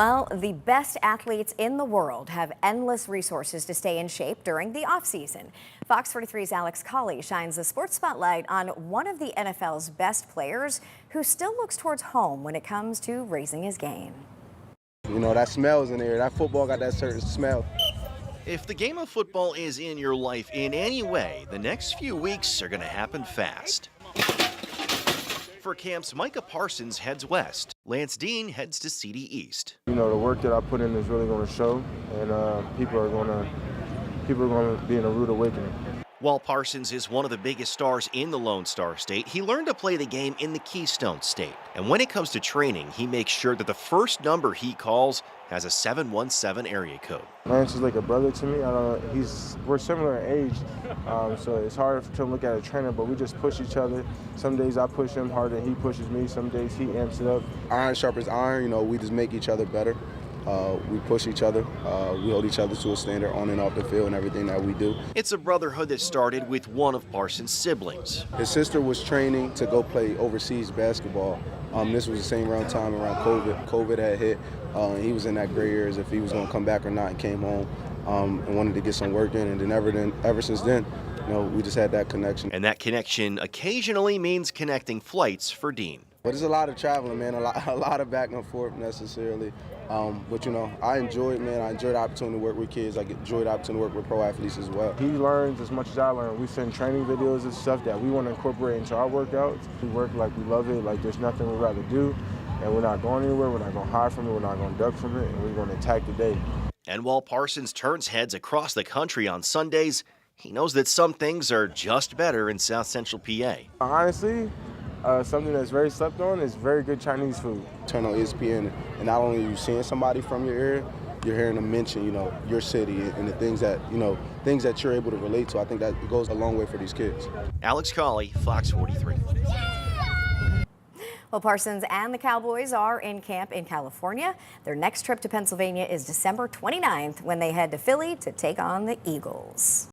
Well, the best athletes in the world have endless resources to stay in shape during the offseason. Fox 43's Alex Colley shines the sports spotlight on one of the NFL's best players who still looks towards home when it comes to raising his game. You know, that smell's in there. That football got that certain smell. If the game of football is in your life in any way, the next few weeks are going to happen fast. For camps, Micah Parsons heads west. Lance Deane heads to CD East. You know, the work that I put in is really going to show, and people are going to be in a rude awakening. While Parsons is one of the biggest stars in the Lone Star State, he learned to play the game in the Keystone State. And when it comes to training, he makes sure that the first number he calls has a 717 area code. Lance is like a brother to me. We're similar in age, so it's hard to look at a trainer, but we just push each other. Some days I push him harder than he pushes me. Some days he amps it up. Iron sharpens iron. You know, we just make each other better. We push each other. We hold each other to a standard on and off the field and everything that we do. It's a brotherhood that started with one of Parsons' siblings. His sister was training to go play overseas basketball. This was the same time around COVID. COVID had hit. He was in that gray area as if he was going to come back or not, and came home and wanted to get some work in. And then ever since then, you know, we just had that connection. And that connection occasionally means connecting flights for Deane. But there's a lot of traveling, man, a lot of back and forth necessarily. But, you know, I enjoy it, man. I enjoy the opportunity to work with kids. I enjoy the opportunity to work with pro athletes as well. He learns as much as I learn. We send training videos and stuff that we want to incorporate into our workouts. We work like we love it, like there's nothing we'd rather do. And we're not going anywhere. We're not going to hide from it. We're not going to duck from it. And we're going to attack the day. And while Parsons turns heads across the country on Sundays, he knows that some things are just better in South Central PA. Honestly, something that's very slept on is very good Chinese food. Turn on ESPN, and not only are you seeing somebody from your area, you're hearing them mention, you know, your city and the things that, you know, things that you're able to relate to. I think that goes a long way for these kids. Alex Colley, Fox 43. Well, Parsons and the Cowboys are in camp in California. Their next trip to Pennsylvania is December 29th when they head to Philly to take on the Eagles.